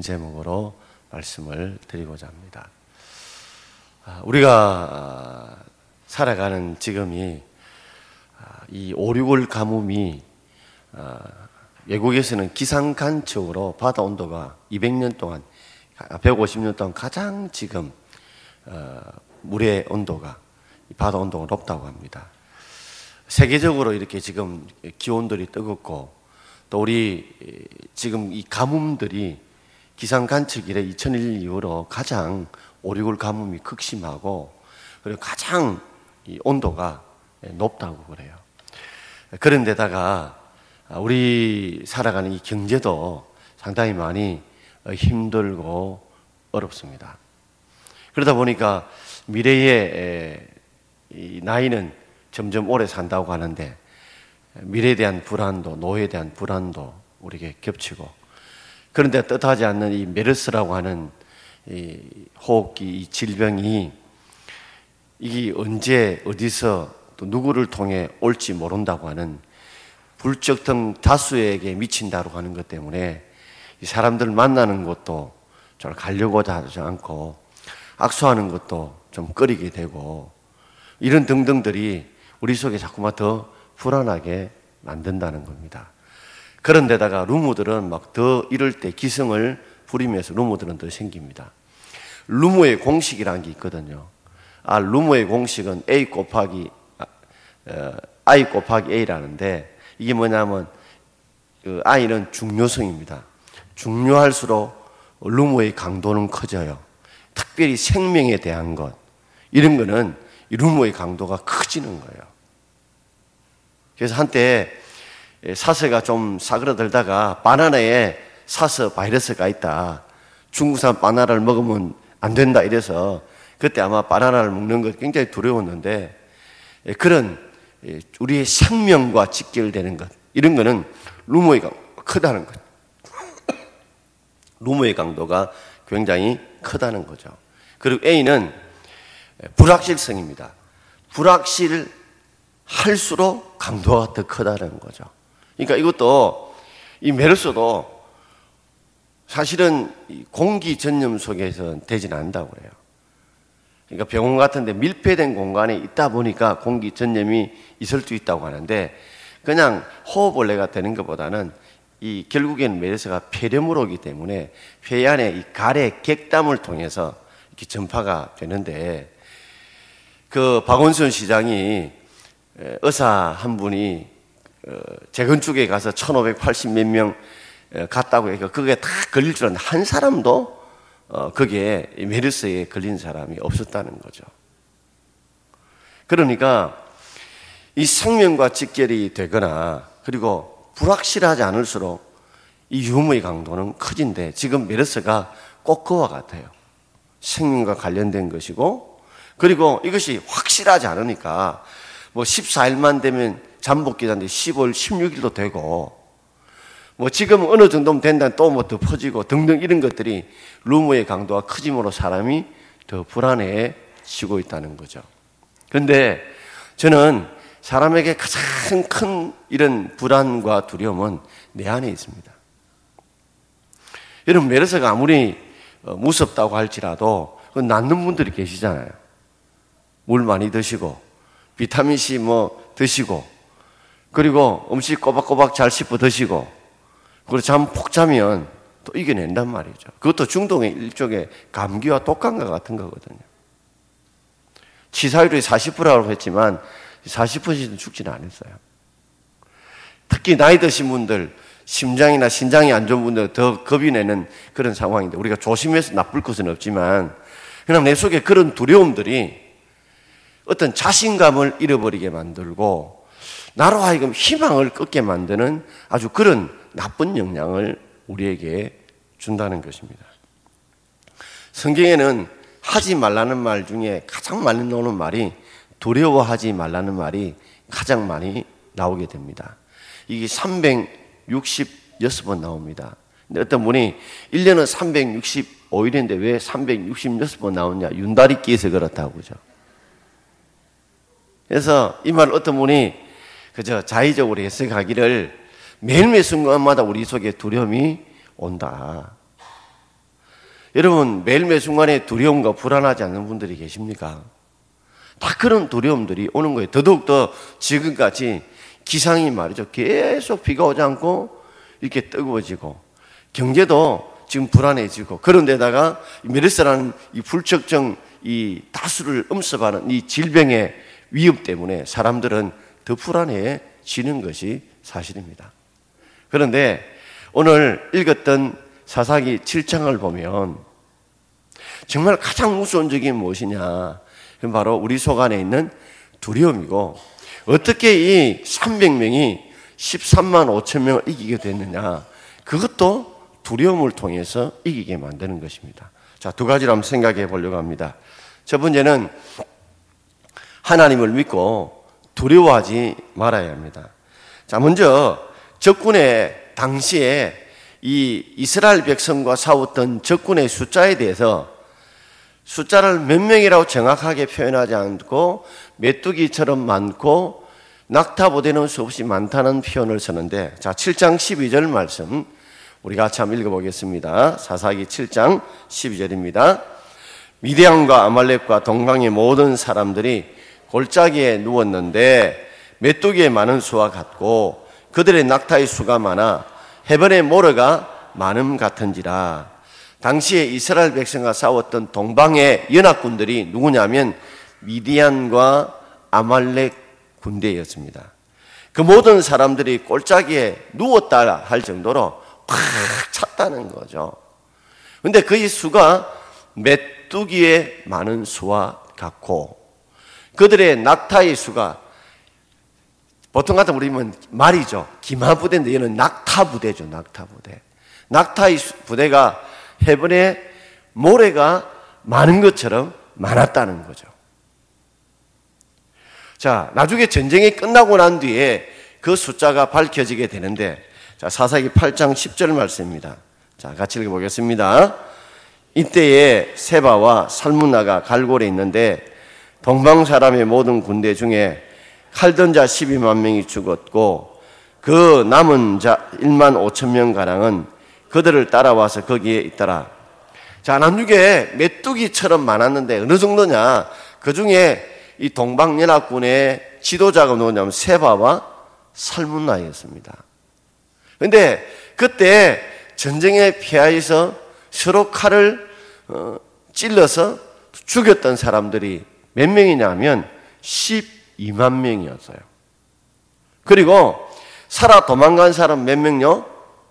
제목으로 말씀을 드리고자 합니다. 우리가 살아가는 지금이 이 5.6월 가뭄이 외국에서는 기상관측으로 바다 온도가 200년 동안 150년 동안 가장 지금 물의 온도가 바다 온도가 높다고 합니다. 세계적으로 이렇게 지금 기온들이 뜨겁고 또 우리 지금 이 가뭄들이 기상 관측 이래 2001년 이후로 가장 5.6월 가뭄이 극심하고 그리고 가장 이 온도가 높다고 그래요. 그런데다가 우리 살아가는 이 경제도 상당히 많이 힘들고 어렵습니다. 그러다 보니까 미래의 이 나이는 점점 오래 산다고 하는데 미래에 대한 불안도, 노후에 대한 불안도 우리에게 겹치고 그런데 뜻하지 않는 이 메르스라고 하는 이 호흡기 이 질병이 이게 언제 어디서 또 누구를 통해 올지 모른다고 하는 불특정 다수에게 미친다고 하는 것 때문에 이 사람들 만나는 것도 잘 가려고 하지 않고 악수하는 것도 좀 꺼리게 되고 이런 등등들이 우리 속에 자꾸만 더 불안하게 만든다는 겁니다. 그런데다가 루머들은 막 더 이럴 때 기승을 부리면서 루머들은 더 생깁니다. 루머의 공식이라는 게 있거든요. 루머의 공식은 I 곱하기 A라는데 이게 뭐냐면 그 I는 중요성입니다. 중요할수록 루머의 강도는 커져요. 특별히 생명에 대한 것 이런 거는 이 루머의 강도가 커지는 거예요. 그래서 한때 사세가 좀 사그러들다가 바나나에 사서 바이러스가 있다. 중국산 바나나를 먹으면 안 된다 이래서 그때 아마 바나나를 먹는 것 굉장히 두려웠는데 그런 우리의 생명과 직결되는 것 이런 거는 루머의 강도가 크다는 것. 루머의 강도가 굉장히 크다는 거죠. 그리고 A는 불확실성입니다. 불확실할수록 강도가 더 크다는 거죠. 그러니까 이것도 이 메르스도 사실은 공기 전염 속에서 되지는 않는다고 그래요. 그러니까 병원 같은데 밀폐된 공간에 있다 보니까 공기 전염이 있을 수 있다고 하는데 그냥 호흡원래가 되는 것보다는 이 결국에는 메르스가 폐렴으로 오기 때문에 폐 안에 이 가래 객담을 통해서 이렇게 전파가 되는데 그 박원순 시장이 의사 한 분이 재건축에 가서 1580 몇 명 갔다고 해서 그게 다 걸릴 줄 알았는데 한 사람도 그게 메르스에 걸린 사람이 없었다는 거죠. 그러니까 이 생명과 직결이 되거나 그리고 불확실하지 않을수록 이 유무의 강도는 커진데 지금 메르스가 꼭 그와 같아요. 생명과 관련된 것이고 그리고 이것이 확실하지 않으니까 뭐 14일만 되면 잠복기간인데 10월 16일도 되고 뭐 지금 어느 정도면 된다면 또 뭐 더 퍼지고 등등 이런 것들이 루머의 강도가 커짐으로 사람이 더 불안해지고 있다는 거죠. 그런데 저는 사람에게 가장 큰 이런 불안과 두려움은 내 안에 있습니다. 여러분 메르스가 아무리 무섭다고 할지라도 낫는 분들이 계시잖아요. 물 많이 드시고 비타민C 뭐 드시고 그리고 음식 꼬박꼬박 잘 씹어 드시고 그리고 잠 푹 자면 또 이겨낸단 말이죠. 그것도 중동의 일종의 감기와 독감과 같은 거거든요. 치사율이 40%라고 했지만 40%는 죽지는 않았어요. 특히 나이 드신 분들 심장이나 신장이 안 좋은 분들 더 겁이 내는 그런 상황인데 우리가 조심해서 나쁠 것은 없지만 그냥 내 속에 그런 두려움들이 어떤 자신감을 잃어버리게 만들고 나로 하여금 희망을 끊게 만드는 아주 그런 나쁜 영향을 우리에게 준다는 것입니다. 성경에는 하지 말라는 말 중에 가장 많이 나오는 말이 두려워하지 말라는 말이 가장 많이 나오게 됩니다. 이게 366번 나옵니다. 근데 어떤 분이 1년은 365일인데 왜 366번 나오냐? 윤달이 끼어서 그렇다고 그죠? 그래서 이 말을 어떤 분이 그저 자의적으로 해석하기를 매일매일 순간마다 우리 속에 두려움이 온다. 여러분 매일매 순간에 두려움과 불안하지 않는 분들이 계십니까? 다 그런 두려움들이 오는 거예요. 더더욱더 지금까지 기상이 말이죠. 계속 비가 오지 않고 이렇게 뜨거워지고 경제도 지금 불안해지고 그런데다가 메르스라는 이 불특정 이 다수를 엄습하는 이 질병의 위협 때문에 사람들은 더 불안해지는 것이 사실입니다. 그런데 오늘 읽었던 사사기 7장을 보면 정말 가장 무서운 적이 무엇이냐? 그건 바로 우리 속 안에 있는 두려움이고 어떻게 이 300명이 13만 5천 명을 이기게 됐느냐? 그것도 두려움을 통해서 이기게 만드는 것입니다. 자, 두 가지를 한번 생각해 보려고 합니다. 첫 번째는 하나님을 믿고 두려워하지 말아야 합니다. 자, 먼저 적군의 당시에 이 이스라엘 백성과 싸웠던 적군의 숫자에 대해서 숫자를 몇 명이라고 정확하게 표현하지 않고 메뚜기처럼 많고 낙타보다는 수없이 많다는 표현을 쓰는데, 자, 7장 12절 말씀 우리 같이 한번 읽어보겠습니다. 사사기 7장 12절입니다. 미디안과 아말렉과 동방의 모든 사람들이 골짜기에 누웠는데 메뚜기의 많은 수와 같고 그들의 낙타의 수가 많아 해변의 모래가 많음 같은지라. 당시에 이스라엘 백성과 싸웠던 동방의 연합군들이 누구냐면 미디안과 아말렉 군대였습니다. 그 모든 사람들이 골짜기에 누웠다 할 정도로 팍 찼다는 거죠. 그런데 그의 수가 메뚜기의 많은 수와 같고 그들의 낙타의 수가 보통 같으면 우리는 말이죠. 기마부대인데 얘는 낙타부대죠. 낙타부대. 낙타의 부대가 해변에 모래가 많은 것처럼 많았다는 거죠. 자, 나중에 전쟁이 끝나고 난 뒤에 그 숫자가 밝혀지게 되는데, 자, 사사기 8장 10절 말씀입니다. 자, 같이 읽어보겠습니다. 이때에 세바와 살문나가 갈골에 있는데 동방 사람의 모든 군대 중에 칼던 자 12만 명이 죽었고 그 남은 자 1만 5천 명 가량은 그들을 따라와서 거기에 있더라. 자, 남쪽에 메뚜기처럼 많았는데 어느 정도냐? 그 중에 이 동방연합군의 지도자가 누구냐면 세바와 살문나였습니다. 그런데 그때 전쟁에 피하여서 서로 칼을 찔러서 죽였던 사람들이 몇 명이냐면 12만 명이었어요. 그리고 살아 도망간 사람 몇 명요?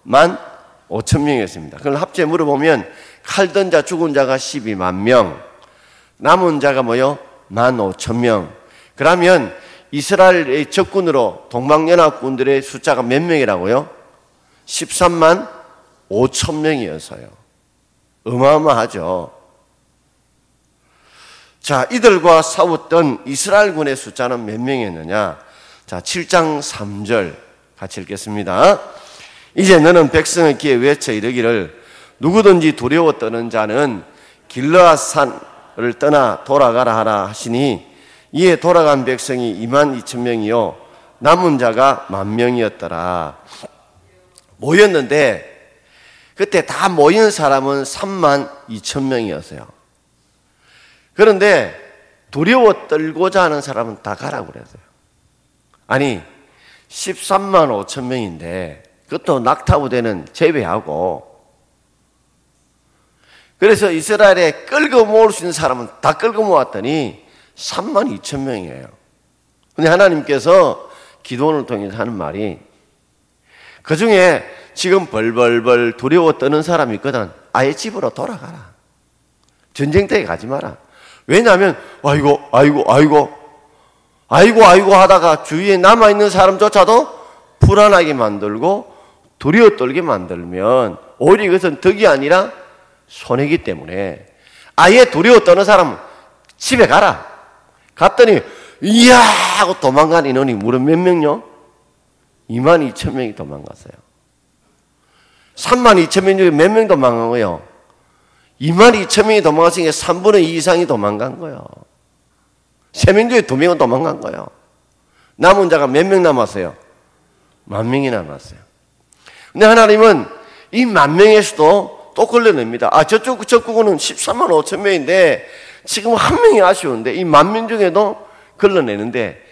15,000명이었습니다. 그걸 합체 물어보면 칼던 자 죽은 자가 12만 명, 남은 자가 뭐요? 15,000명. 그러면 이스라엘의 적군으로 동방연합군들의 숫자가 몇 명이라고요? 13만 5천 명이어서요. 어마어마하죠. 자, 이들과 싸웠던 이스라엘군의 숫자는 몇 명이었느냐? 자, 7장 3절 같이 읽겠습니다. 이제 너는 백성의 귀에 외쳐 이르기를 누구든지 두려워 떠는 자는 길르앗 산을 떠나 돌아가라 하라 하시니 이에 돌아간 백성이 2만 2천 명이요 남은 자가 10,000명이었더라. 모였는데 그때 다 모인 사람은 3만 2천 명이었어요. 그런데 두려워 떨고자 하는 사람은 다 가라고 그랬어요. 아니 13만 5천 명인데 그것도 낙타부대는 제외하고, 그래서 이스라엘에 끌고 모을 수 있는 사람은 다 끌고 모았더니 3만 2천 명이에요. 근데 하나님께서 기도원을 통해서 하는 말이 그 중에 지금 벌벌벌 두려워 떠는 사람이 있거든. 아예 집으로 돌아가라. 전쟁터에 가지 마라. 왜냐하면 아이고 하다가 주위에 남아있는 사람조차도 불안하게 만들고 두려워 떨게 만들면 오히려 이것은 덕이 아니라 손해이기 때문에 아예 두려워 떠는 사람은 집에 가라. 갔더니 이야 하고 도망간 인원이 무려 몇 명요? 2만 2천 명이 도망갔어요. 3만 2천 명 중에 몇 명 도망간 거예요? 2만 2천 명이 도망갔으니까 3분의 2 이상이 도망간 거예요. 3명 중에 2명은 도망간 거예요. 남은 자가 몇 명 남았어요? 10,000명이 남았어요. 근데 하나님은 이 10,000명에서도 또 걸러냅니다. 저쪽 적국은 13만 5천 명인데 지금 한 명이 아쉬운데 이 10,000명 중에도 걸러내는데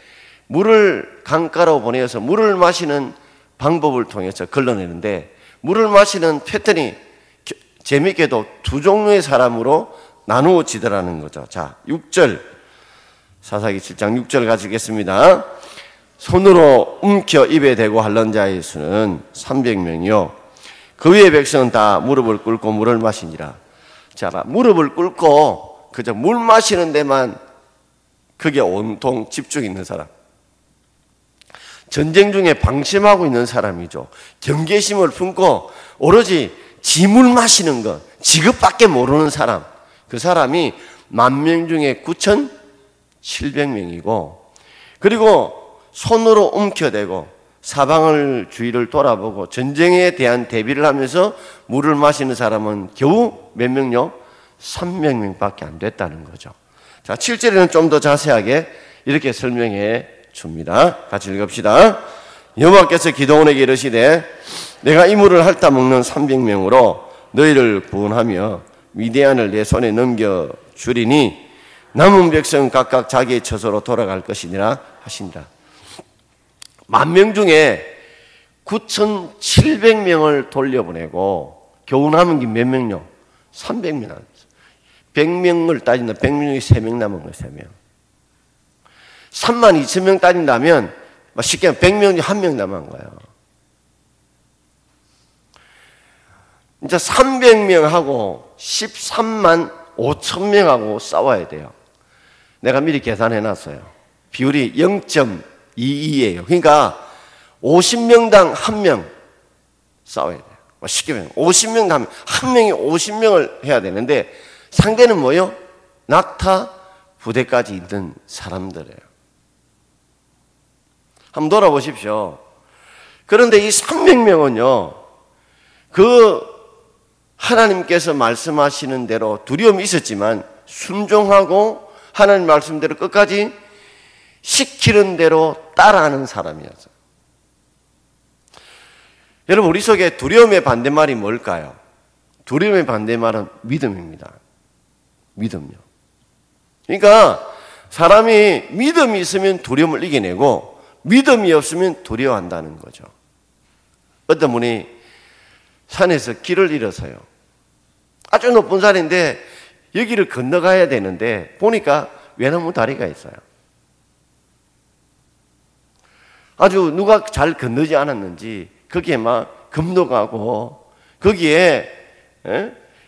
물을 강가로 보내서 물을 마시는 방법을 통해서 걸러내는데 물을 마시는 패턴이 재밌게도 두 종류의 사람으로 나누어지더라는 거죠. 자, 6절 사사기 7장 6절 가지겠습니다. 손으로 움켜 입에 대고 핥는 자의 수는 300명이요 그 위의 백성은 다 무릎을 꿇고 물을 마시니라. 자, 무릎을 꿇고 그저 물 마시는 데만 그게 온통 집중 있는 사람, 전쟁 중에 방심하고 있는 사람이죠. 경계심을 품고 오로지 지 물 마시는 것, 지급밖에 모르는 사람, 그 사람이 10,000명 중에 9,700명이고 그리고 손으로 움켜대고 사방을 주위를 돌아보고 전쟁에 대한 대비를 하면서 물을 마시는 사람은 겨우 몇 명요? 300명밖에 안 됐다는 거죠. 자, 7절에는 좀 더 자세하게 이렇게 설명해 줍니다. 같이 읽읍시다. 여호와께서 기드온에게 이르시되 내가 이 물을 핥아 먹는 300명으로 너희를 구원하며 미디안을 내 손에 넘겨 주리니 남은 백성은 각각 자기의 처소로 돌아갈 것이니라 하신다. 10,000명 중에 9,700명을 돌려보내고 겨우 남은 게 몇 명요? 300명. 100명을 따진다. 100명 중에 3명 남은 거예요. 3명. 32,000명 따진다면 쉽게 100명 중에 1명 남은 거예요. 이제 300명하고 13만 5천명하고 싸워야 돼요. 내가 미리 계산해 놨어요. 비율이 0.22예요. 그러니까 50명당 1명 싸워야 돼요. 쉽게 말하면 50명당 한 명이 50명을 해야 되는데 상대는 뭐예요? 낙타 부대까지 있는 사람들이에요. 한번 돌아보십시오. 그런데 이 300명은요, 그 하나님께서 말씀하시는 대로 두려움이 있었지만 순종하고 하나님 말씀대로 끝까지 시키는 대로 따라하는 사람이었어요. 여러분, 우리 속에 두려움의 반대말이 뭘까요? 두려움의 반대말은 믿음입니다. 믿음요. 그러니까 사람이 믿음이 있으면 두려움을 이겨내고 믿음이 없으면 두려워한다는 거죠. 어떤 분이 산에서 길을 잃어서요. 아주 높은 산인데 여기를 건너가야 되는데 보니까 외나무 다리가 있어요. 아주 누가 잘 건너지 않았는지 거기에 막 금도가고 거기에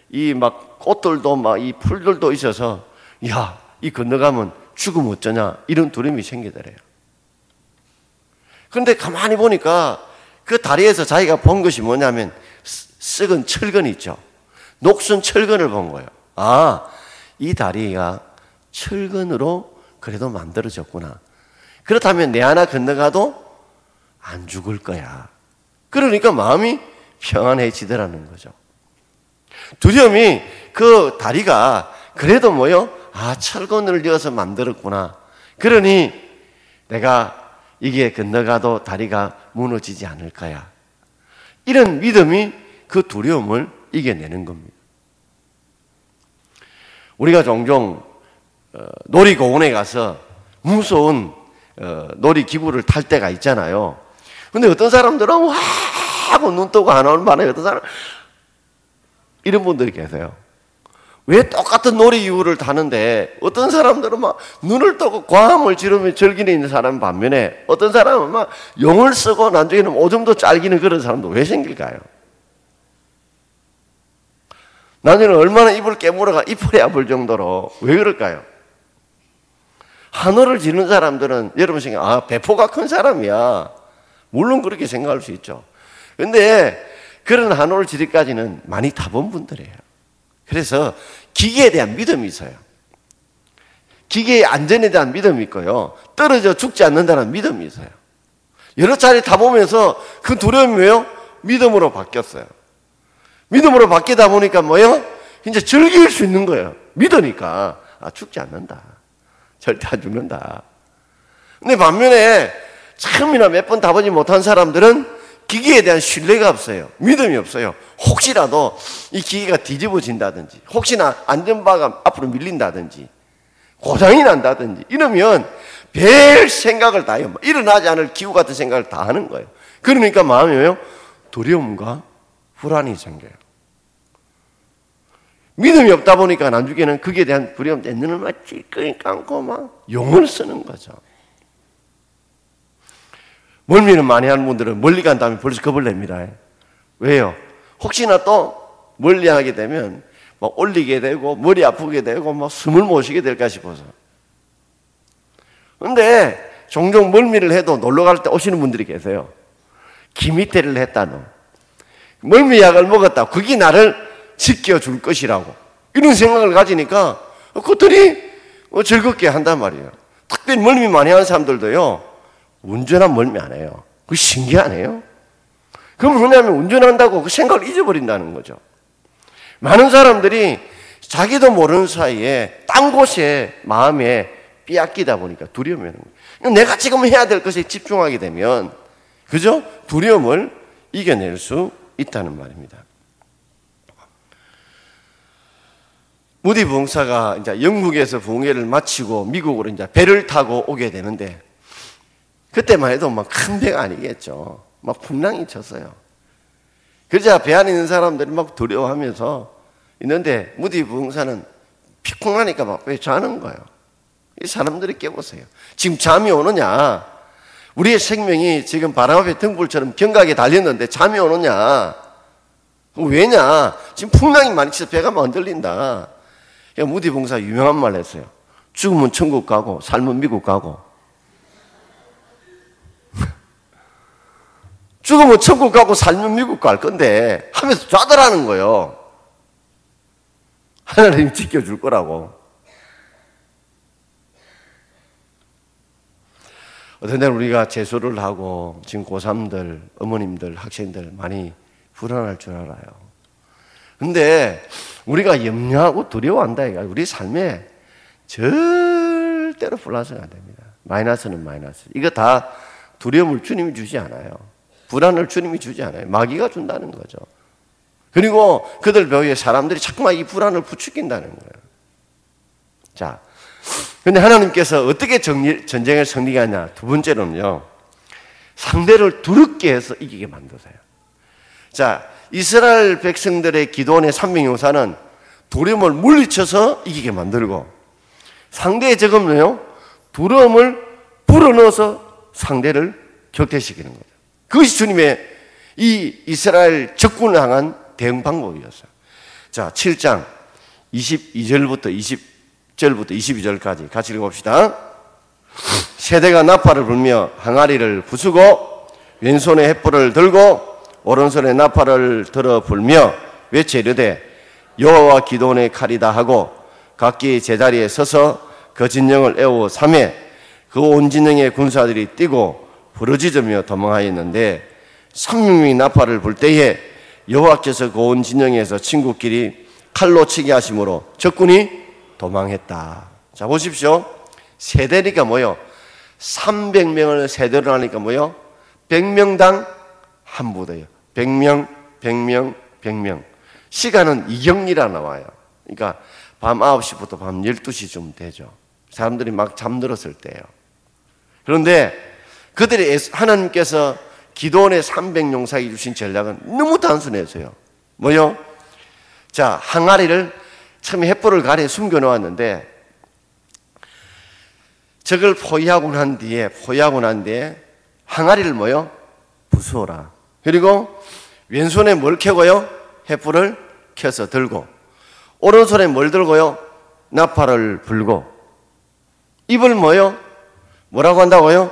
이 막 꽃들도 막 이 풀들도 있어서 야, 이 건너가면 죽으면 어쩌냐 이런 두려움이 생기더래요. 그런데 가만히 보니까 그 다리에서 자기가 본 것이 뭐냐면 썩은 철근 있죠. 녹슨 철근을 본 거예요. 아, 이 다리가 철근으로 그래도 만들어졌구나. 그렇다면 내 하나 건너가도 안 죽을 거야. 그러니까 마음이 평안해지더라는 거죠. 두려움이 그 다리가 그래도 뭐요? 아, 철근을 이어서 만들었구나. 그러니 내가 이게 건너가도 다리가 무너지지 않을 거야. 이런 믿음이 그 두려움을 이겨내는 겁니다. 우리가 종종 놀이공원에 가서 무서운 놀이기구를 탈 때가 있잖아요. 근데 어떤 사람들은 와 하고 눈 뜨고 안 오는 반에 어떤 사람 이런 분들이 계세요. 왜 똑같은 놀이기구를 타는데 어떤 사람들은 막 눈을 뜨고 과함을 지르며 즐기는 있는 사람 반면에 어떤 사람은 막 용을 쓰고 나중에는 오줌도 짤기는 그런 사람도 왜 생길까요? 나중에는 얼마나 입을 깨물어가 이빨이 아플 정도로 왜 그럴까요? 한호를 지는 사람들은 여러분 생각, 아, 배포가 큰 사람이야. 물론 그렇게 생각할 수 있죠. 근데 그런 한호를 지르기까지는 많이 타본 분들이에요. 그래서 기계에 대한 믿음이 있어요. 기계의 안전에 대한 믿음이 있고요. 떨어져 죽지 않는다는 믿음이 있어요. 여러 차례 타보면서 그 두려움이 왜요? 믿음으로 바뀌었어요. 믿음으로 바뀌다 보니까 뭐예요? 이제 즐길 수 있는 거예요. 믿으니까. 아, 죽지 않는다. 절대 안 죽는다. 근데 반면에 처음이나 몇 번 타보지 못한 사람들은 기계에 대한 신뢰가 없어요. 믿음이 없어요. 혹시라도 이 기계가 뒤집어진다든지, 혹시나 안전바가 앞으로 밀린다든지, 고장이 난다든지 이러면 별 생각을 다 해요. 일어나지 않을 기후 같은 생각을 다 하는 거예요. 그러니까 마음이 왜요? 두려움과 불안이 생겨요. 믿음이 없다 보니까 나중에는 거기에 대한 두려움 때문에 눈을 막 찔끔히 감고 막 용을 쓰는 거죠. 멀미를 많이 하는 분들은 멀리 간 다음에 벌써 겁을 냅니다. 왜요? 혹시나 또 멀리 하게 되면 막 올리게 되고 머리 아프게 되고 막 숨을 못 쉬게 될까 싶어서. 근데 종종 멀미를 해도 놀러 갈 때 오시는 분들이 계세요. 기미태를 했다는, 멀미약을 먹었다, 그게 나를 지켜줄 것이라고 이런 생각을 가지니까 그것들이 즐겁게 한단 말이에요. 특별히 멀미 많이 하는 사람들도요, 운전하면 멀미 안 해요. 그게 신기하네요. 그럼 뭐냐면 운전한다고 그 생각을 잊어버린다는 거죠. 많은 사람들이 자기도 모르는 사이에 딴 곳에 마음에 빼앗기다 보니까 두려움이 오는 거예요. 내가 지금 해야 될 것에 집중하게 되면, 그죠? 두려움을 이겨낼 수 있다는 말입니다. 무디 부흥사가 이제 영국에서 부흥회를 마치고 미국으로 이제 배를 타고 오게 되는데, 그때만 해도 막 큰 배가 아니겠죠. 막 풍랑이 쳤어요. 그러자 배 안에 있는 사람들이 막 두려워하면서 있는데, 무디 부흥사는 피쿵하니까 막 왜 자는 거예요. 이 사람들이 깨보세요. 지금 잠이 오느냐? 우리의 생명이 지금 바람 앞에 등불처럼 경각에 달렸는데 잠이 오느냐? 왜냐? 지금 풍랑이 많이 쳐서 배가 막 흔들린다. 무디 부흥사 유명한 말 했어요. 죽으면 천국 가고 삶은 미국 가고. 죽으면 천국 가고 살면 미국 갈 건데 하면서 좌절하는 거예요. 하나님 지켜줄 거라고. 어떤 때는 우리가 재수를 하고 지금 고3들, 어머님들, 학생들 많이 불안할 줄 알아요. 근데 우리가 염려하고 두려워한다. 우리 삶에 절대로 플러스가 안 됩니다. 마이너스는 마이너스. 이거 다 두려움을 주님이 주지 않아요. 불안을 주님이 주지 않아요. 마귀가 준다는 거죠. 그리고 그들 뼈에 사람들이 자꾸만 이 불안을 부추긴다는 거예요. 자, 근데 하나님께서 어떻게 전쟁을 승리하게 하냐? 두 번째로는요, 상대를 두렵게 해서 이기게 만드세요. 자, 이스라엘 백성들의 기도원의 300용사는 두려움을 물리쳐서 이기게 만들고, 상대의 적은요, 두려움을 불어넣어서 상대를 격퇴시키는 거죠. 그것이 주님의 이 이스라엘 적군을 향한 대응 방법이었어요. 자, 7장 22절부터 22절까지 같이 읽어봅시다. 세대가 나팔을 불며 항아리를 부수고 왼손에 횃불을 들고 오른손에 나팔을 들어 불며 외쳐 이르되 여호와 기도원의 칼이다 하고 각기 제자리에 서서 그 진영을 에워 삼매 그 온 진영의 군사들이 뛰고 부르짖으며 도망하였는데 300명이 나팔을 불 때에 여호와께서 그 온 진영에서 친구끼리 칼로 치게 하심으로 적군이 도망했다. 자, 보십시오. 세대니까 뭐요? 300명을 세대로 하니까 뭐요? 100명당 한 부대요. 100명, 100명, 100명. 시간은 이경리라 나와요. 그러니까 밤 9시부터 밤 12시쯤 되죠. 사람들이 막 잠들었을 때예요. 그런데 그들이 하나님께서 기도원의 300용사에게 주신 전략은 너무 단순해서요. 뭐요? 자, 항아리를 처음에 횃불을 가리에 숨겨놓았는데 적을 포위하고 난 뒤에 항아리를 뭐요? 부수어라. 그리고 왼손에 뭘 켜고요? 횃불을 켜서 들고 오른손에 뭘 들고요? 나팔을 불고 입을 뭐요? 뭐라고 한다고요?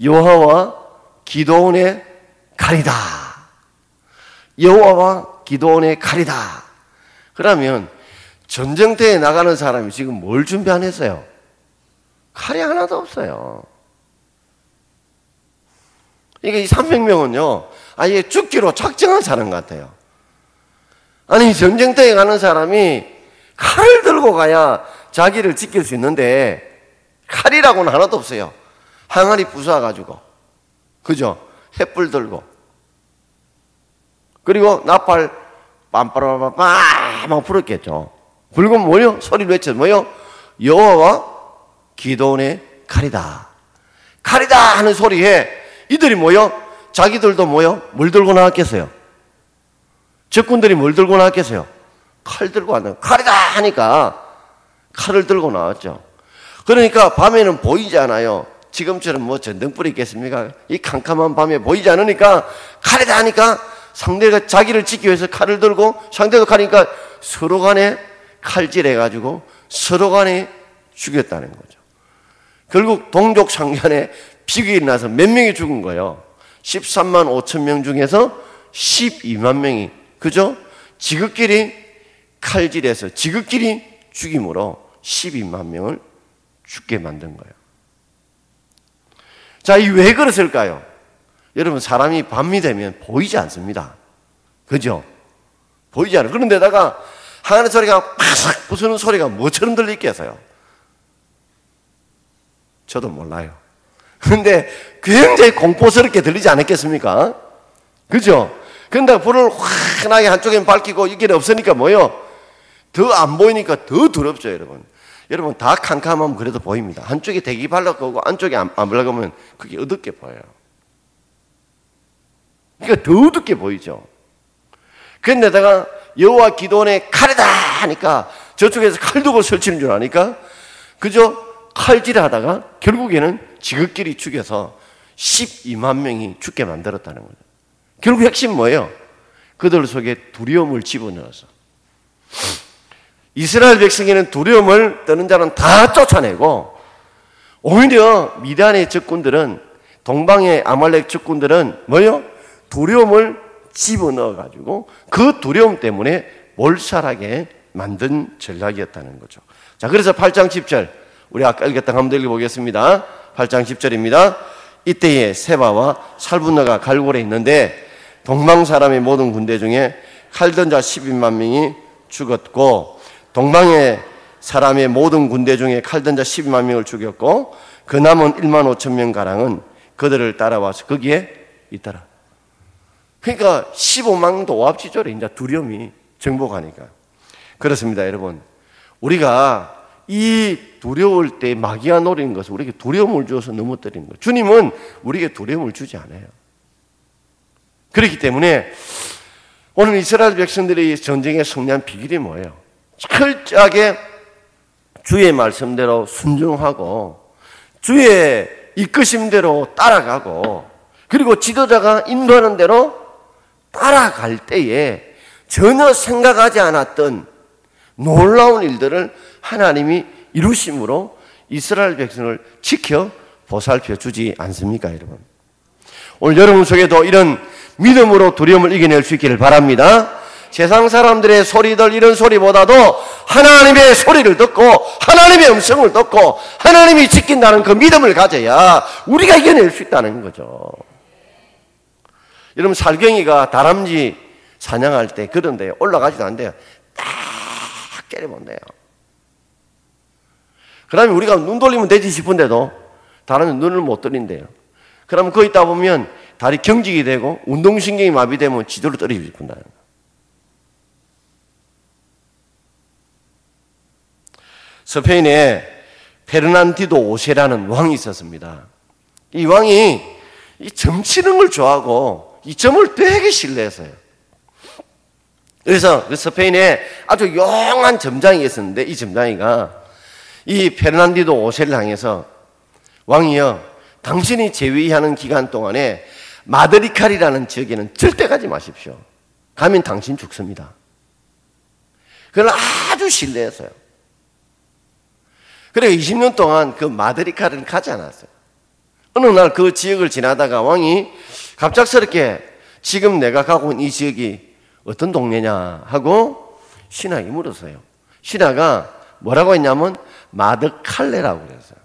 여호와와 기도원의 칼이다. 여호와와 기도원의 칼이다. 그러면 전쟁터에 나가는 사람이 지금 뭘 준비 안 했어요? 칼이 하나도 없어요. 이게 이 300명은요, 아예 죽기로 작정한 사람 같아요. 아니, 전쟁터에 가는 사람이 칼을 들고 가야 자기를 지킬 수 있는데, 칼이라고는 하나도 없어요. 항아리 부숴가지고, 그죠? 횃불 들고, 그리고 나팔 빰빠라빰빰 막 불었겠죠. 불고 뭐요? 소리를 외쳐 뭐요? 여호와와 기도원의 칼이다. 칼이다 하는 소리에 이들이 뭐요? 자기들도 뭐요? 뭘 들고 나왔겠어요? 적군들이 뭘 들고 나왔겠어요? 칼 들고 왔는 칼이다 하니까 칼을 들고 나왔죠. 그러니까 밤에는 보이지 않아요. 지금처럼 뭐 전등불이 있겠습니까? 이 캄캄한 밤에 보이지 않으니까 칼이다 하니까 상대가 자기를 지키기 위해서 칼을 들고 상대도 칼이니까 서로 간에 칼질해가지고 서로 간에 죽였다는 거죠. 결국 동족 상간에 비극이 나서 몇 명이 죽은 거예요? 13만 5천 명 중에서 12만 명이 그죠? 지극끼리 칼질해서 지극끼리 죽임으로 12만 명을 죽게 만든 거예요. 자, 이 왜 그랬을까요? 여러분, 사람이 밤이 되면 보이지 않습니다. 그죠? 보이지 않아요. 그런데다가 하늘 소리가 팍 부수는 소리가 뭐처럼 들리겠어요? 저도 몰라요. 그런데 굉장히 공포스럽게 들리지 않았겠습니까? 그죠? 그런데 불을 환하게 한쪽에는 밝히고 이게 없으니까 뭐요? 더 안 보이니까 더 두렵죠, 여러분. 여러분, 다 캄캄하면 그래도 보입니다. 한쪽에 대기 밝고 안쪽에 안 밝으면 그게 어둡게 보여요. 그러니까 더 어둡게 보이죠. 그런데다가 여호와 기도원의 칼이다 하니까 저쪽에서 칼 두고 설치는 줄 아니까 그저 칼질하다가 결국에는 지극끼리 죽여서 12만 명이 죽게 만들었다는 거죠. 결국 핵심 뭐예요? 그들 속에 두려움을 집어넣어서 이스라엘 백성에는 두려움을 떠는 자는 다 쫓아내고 오히려 미디안의 적군들은 동방의 아말렉 적군들은 뭐예요? 두려움을 집어넣어가지고 그 두려움 때문에 몰살하게 만든 전략이었다는 거죠. 자, 그래서 8장 10절 우리 아까 읽었던 한번 더 읽어보겠습니다. 8장 10절입니다. 이때에 세바와 살분너가 갈골에 있는데 동방 사람의 모든 군대 중에 칼던 자 12만 명이 죽었고 동방의 사람의 모든 군대 중에 칼던 자 12만 명을 죽였고 그 남은 1만 5천 명 가량은 그들을 따라와서 거기에 있더라. 그러니까 15만 도합지졸에 이제 두려움이 정복하니까. 그렇습니다, 여러분. 우리가 이 두려울 때 마귀가 노리는 것은 우리에게 두려움을 주어서 넘어뜨리는 거예요. 주님은 우리에게 두려움을 주지 않아요. 그렇기 때문에 오늘 이스라엘 백성들의 전쟁의 승리한 비결이 뭐예요? 철저하게 주의 말씀대로 순종하고 주의 이끄심대로 따라가고 그리고 지도자가 인도하는 대로 따라갈 때에 전혀 생각하지 않았던 놀라운 일들을 하나님이 이루심으로 이스라엘 백성을 지켜 보살펴 주지 않습니까, 여러분? 오늘 여러분 속에도 이런 믿음으로 두려움을 이겨낼 수 있기를 바랍니다. 세상 사람들의 소리들 이런 소리보다도 하나님의 소리를 듣고 하나님의 음성을 듣고 하나님이 지킨다는 그 믿음을 가져야 우리가 이겨낼 수 있다는 거죠. 여러분, 살경이가 다람쥐 사냥할 때 그런데 올라가지도 않대요. 딱 깨려본대요. 그러면 우리가 눈 돌리면 되지 싶은데도 다른 눈을 못 돌린대요. 그러면 거기 있다 보면 다리 경직이 되고 운동신경이 마비되면 지도를 떨어지고 싶은다. 스페인에 페르난디도 5세라는 왕이 있었습니다. 이 왕이 이 점치는 걸 좋아하고 이 점을 되게 신뢰했어요. 그래서 그 스페인에 아주 용한 점장이 있었는데 이 점장이가 이 페르난디도 5세를 향해서 왕이여, 당신이 재위하는 기간 동안에 마드리칼이라는 지역에는 절대 가지 마십시오. 가면 당신 죽습니다. 그걸 아주 신뢰했어요. 그래 20년 동안 그 마드리칼은 가지 않았어요. 어느 날 그 지역을 지나다가 왕이 갑작스럽게 지금 내가 가고 있는 이 지역이 어떤 동네냐 하고 신하에게 물었어요. 신하가 뭐라고 했냐면 마드칼레라고 그랬어요.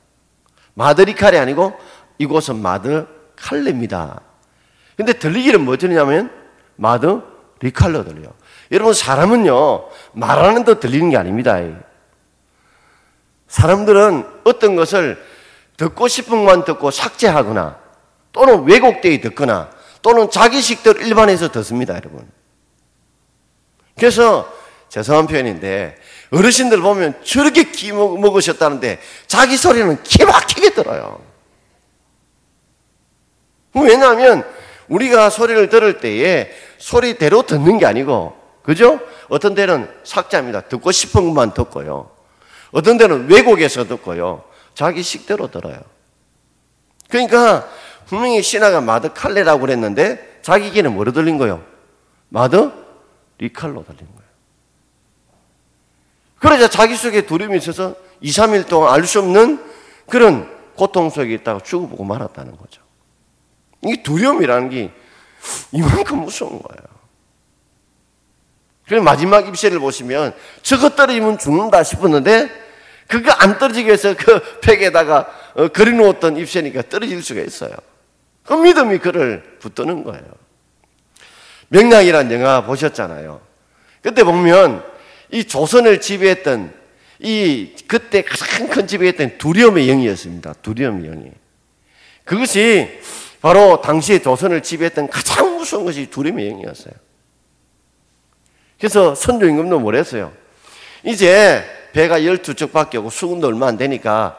마드리칼이 아니고 이곳은 마드칼레입니다. 근데 들리기는 뭐 들리냐면 마드리칼로 들려요. 여러분, 사람은요 말하는 데 들리는 게 아닙니다. 사람들은 어떤 것을 듣고 싶은 것만 듣고 삭제하거나 또는 왜곡되게 듣거나 또는 자기식대로 일반해서 듣습니다, 여러분. 그래서 죄송한 표현인데 어르신들 보면 저렇게 기 먹으셨다는데 자기 소리는 기막히게 들어요. 왜냐하면 우리가 소리를 들을 때에 소리대로 듣는 게 아니고, 그죠? 어떤 데는 삭제합니다. 듣고 싶은 것만 듣고요. 어떤 데는 왜곡해서 듣고요. 자기 식대로 들어요. 그러니까 분명히 신하가 마드 칼레라고 그랬는데 자기 귀는 뭐로 들린 거예요? 마드 리칼로 들린 거예요. 그러자 자기 속에 두려움이 있어서 2, 3일 동안 알 수 없는 그런 고통 속에 있다가 죽어보고 말았다는 거죠. 이 두려움이라는 게 이만큼 무서운 거예요. 그래서 마지막 입새를 보시면 저거 떨어지면 죽는다 싶었는데 그거 안 떨어지기 위해서 그 팩에다가 그려놓았던 입새니까 떨어질 수가 있어요. 그 믿음이 그를 붙드는 거예요. 명량이라는 영화 보셨잖아요. 그때 보면 이 조선을 지배했던 그때 가장 큰 지배했던 두려움의 영이었습니다. 두려움의 영이. 그것이 바로 당시에 조선을 지배했던 가장 무서운 것이 두려움의 영이었어요. 그래서 선조 임금도 뭐랬어요? 이제 배가 12척밖에 없고 수군도 얼마 안 되니까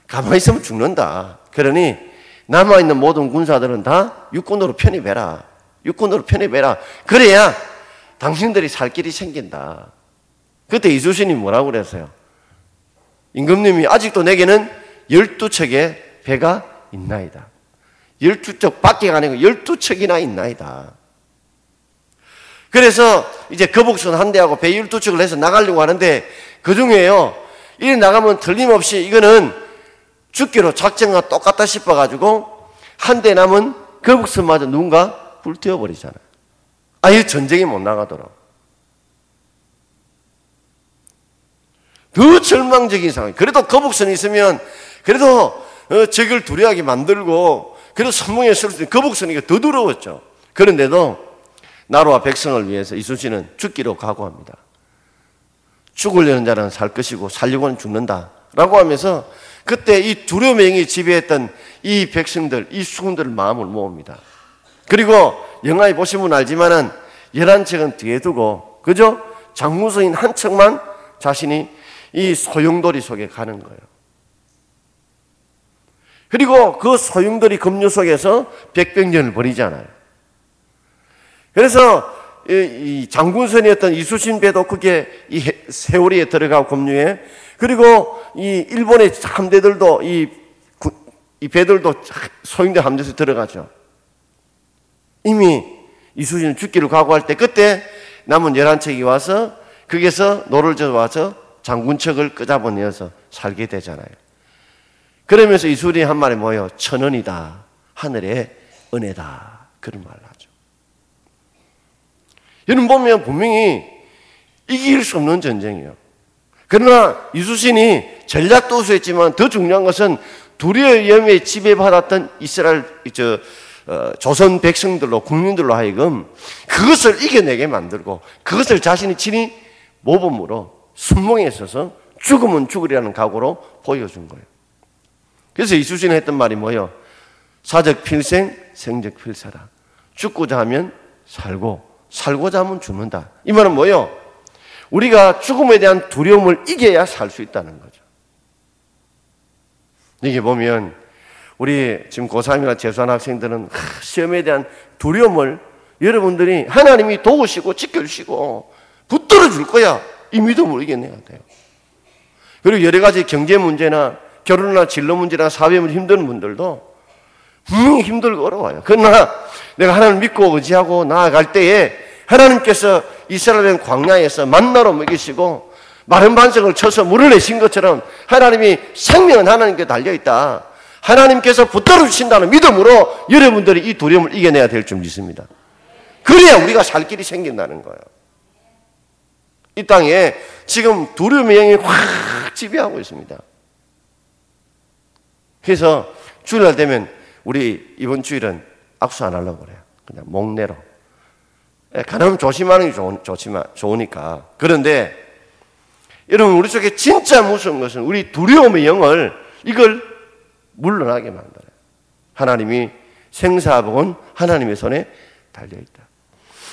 가만히 있으면 죽는다. 그러니 남아있는 모든 군사들은 다 육군으로 편입해라. 육군으로 편입해라. 그래야 당신들이 살 길이 생긴다. 그때 이순신이 뭐라고 그랬어요? 임금님이 아직도 내게는 12척의 배가 있나이다. 12척밖에 아니고 12척이나 있나이다. 그래서 이제 거북선 한 대하고 배 12척을 해서 나가려고 하는데 그 중에요, 이리 나가면 틀림없이 이거는 죽기로 작전과 똑같다 싶어가지고 한 대 남은 거북선마저 누군가 불태워버리잖아요. 아예 전쟁에 못 나가도록. 더 절망적인 상황. 그래도 거북선이 있으면 그래도 적을 두려워하게 만들고 그래도 선봉에 설 수 있는 거북선이가 더 두려웠죠. 그런데도 나라와 백성을 위해서 이순신은 죽기로 각오합니다. 죽으려는 자는 살 것이고 살려고는 죽는다 라고 하면서 그때 이 두려움의 영이 지배했던 이 백성들, 이 수군들을 마음을 모읍니다. 그리고 영화에 보시면 알지만은 11척은 뒤에 두고, 그죠? 장군서인 한 척만 자신이 이 소용돌이 속에 가는 거예요. 그리고 그 소용돌이 급류 속에서 백병전을 벌이잖아요. 그래서 이 장군선이었던 이순신 배도 그게 이 세월이에 들어가고 급류에, 그리고 이 일본의 함대들도 이 배들도 소용돌이 함대에서 들어가죠. 이미 이순신은 죽기를 각오할 때 그때 남은 11척이 와서 거기서 노를 져와서 장군척을 끄잡아내어서 살게 되잖아요. 그러면서 이순신이 한 말이 뭐예요? 천언이다. 하늘의 은혜다. 그런 말을 하죠. 여러분 보면 분명히 이길 수 없는 전쟁이에요. 그러나 이순신이 전략도 우수했지만 더 중요한 것은 두려움에 지배받았던 이스라엘 조선 백성들로 국민들로 하여금 그것을 이겨내게 만들고 그것을 자신이 친히 모범으로 순봉에 있어서 죽으면 죽으리라는 각오로 보여준 거예요. 그래서 이순신이 했던 말이 뭐예요? 사적 필생, 생적 필사라. 죽고자 하면 살고, 살고자 하면 죽는다. 이 말은 뭐예요? 우리가 죽음에 대한 두려움을 이겨야 살 수 있다는 거죠. 이게 보면 우리 지금 고3이나 재수한 학생들은 시험에 대한 두려움을 여러분들이 하나님이 도우시고 지켜주시고 붙들어 줄 거야. 이 믿음을 이겨내야 돼요. 그리고 여러 가지 경제 문제나 결혼이나 진로 문제나 사회 문제 힘든 분들도 분명히 힘들고 어려워요. 그러나 내가 하나님을 믿고 의지하고 나아갈 때에 하나님께서 이스라엘 광야에서 만나로 먹이시고 마른 반석을 쳐서 물을 내신 것처럼 하나님이 생명은 하나님께 달려있다. 하나님께서 붙들어 주신다는 믿음으로 여러분들이 이 두려움을 이겨내야 될 줄 믿습니다. 그래야 우리가 살 길이 생긴다는 거예요. 이 땅에 지금 두려움의 영이 확 지배하고 있습니다. 그래서 주일날 되면 우리 이번 주일은 악수 안 하려고 그래요. 그냥 목내로. 가능하면 조심하는 게 좋으니까. 그런데 여러분 우리 속에 진짜 무서운 것은 우리 두려움의 영을 이걸 물러나게 만들어요. 하나님이 생사복은 하나님의 손에 달려있다.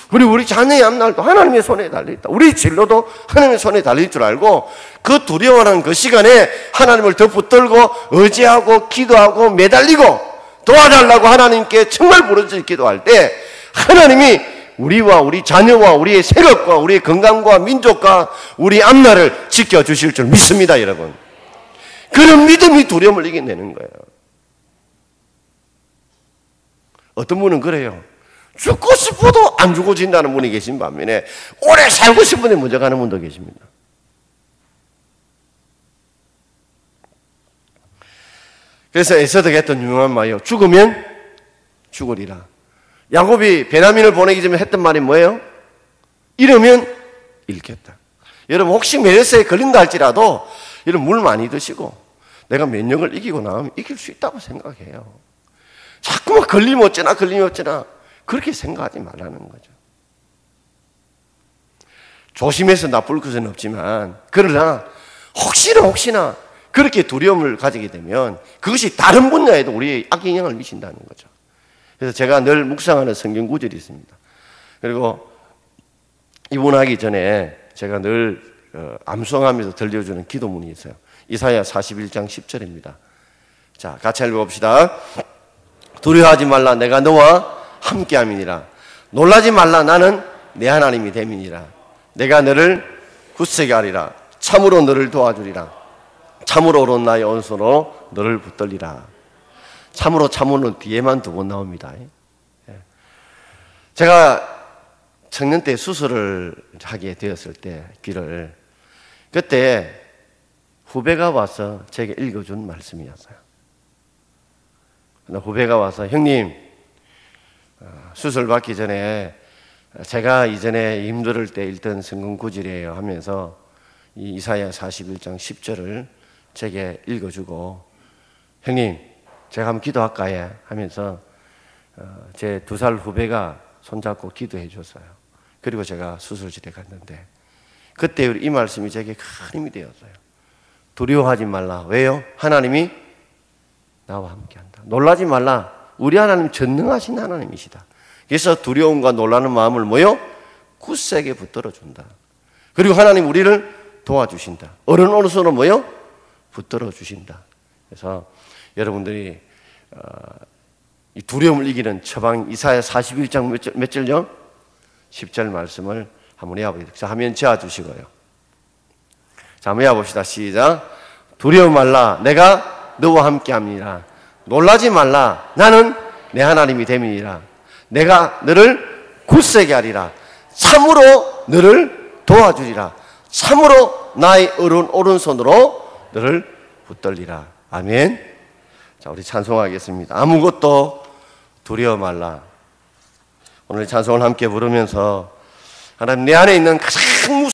그리고 우리 자녀의 앞날도 하나님의 손에 달려있다. 우리 진로도 하나님의 손에 달릴 줄 알고 그 두려워하는 그 시간에 하나님을 더 붙들고 의지하고 기도하고 매달리고 도와달라고 하나님께 정말 부르짖어 기도할 때 하나님이 우리와 우리 자녀와 우리의 세력과 우리의 건강과 민족과 우리 앞날을 지켜주실 줄 믿습니다, 여러분. 그런 믿음이 두려움을 이겨내는 거예요. 어떤 분은 그래요. 죽고 싶어도 안 죽어진다는 분이 계신 반면에 오래 살고 싶은 분이 먼저 가는 분도 계십니다. 그래서 에서드가 했던 유명한 말이요. 죽으면 죽으리라. 야곱이 베냐민을 보내기 전에 했던 말이 뭐예요? 잃으면 잃겠다. 여러분 혹시 메르스에 걸린다 할지라도 여러분 물 많이 드시고 내가 면역을 이기고 나면 이길 수 있다고 생각해요. 자꾸만 걸리면 어쩌나 그렇게 생각하지 말라는 거죠. 조심해서 나쁠 것은 없지만 그러나 혹시나 그렇게 두려움을 가지게 되면 그것이 다른 분야에도 우리의 악영향을 미친다는 거죠. 그래서 제가 늘 묵상하는 성경 구절이 있습니다. 그리고 입원하기 전에 제가 늘 암송하면서 들려주는 기도문이 있어요. 이사야 41장 10절입니다. 자, 같이 읽어봅시다. 두려워하지 말라, 내가 너와 함께함이니라. 놀라지 말라, 나는 내 하나님이 됨이니라. 내가 너를 굳세게 하리라. 참으로 너를 도와주리라. 참으로 오른 나의 온손으로 너를 붙들리라. 참으로는 뒤에만 두 번 나옵니다. 제가 청년 때 수술을 하게 되었을 때 귀를 그때 후배가 와서 제게 읽어준 말씀이었어요. 후배가 와서 형님 수술 받기 전에 제가 이전에 힘들 때 읽던 성경 구절이에요 하면서 이 이사야 41장 10절을 제게 읽어주고 형님 제가 한번 기도할까요? 하면서 제 2살 후배가 손잡고 기도해 줬어요. 그리고 제가 수술실에 갔는데 그때 이 말씀이 제게 큰 힘이 되었어요. 두려워하지 말라. 왜요? 하나님이 나와 함께한다. 놀라지 말라. 우리 하나님 전능하신 하나님이시다. 그래서 두려움과 놀라는 마음을 뭐요? 굳세게 붙들어준다. 그리고 하나님 우리를 도와주신다. 어느 손으로 뭐요? 붙들어주신다. 그래서 여러분들이 이 두려움을 이기는 처방 이사야 41장 몇 절요? 10절 말씀을 한번 해보겠습니다. 자, 화면 지어주시고요. 자, 한번 해봅시다. 시작. 두려워 말라. 내가 너와 함께함이니라. 놀라지 말라. 나는 내 하나님이 됨이니라. 내가 너를 굳세게 하리라. 참으로 너를 도와주리라. 참으로 나의 오른손으로 너를 붙들리라. 아멘. 자, 우리 찬송하겠습니다. 아무것도 두려워 말라. 오늘 찬송을 함께 부르면서 하나님 내 안에 있는 가장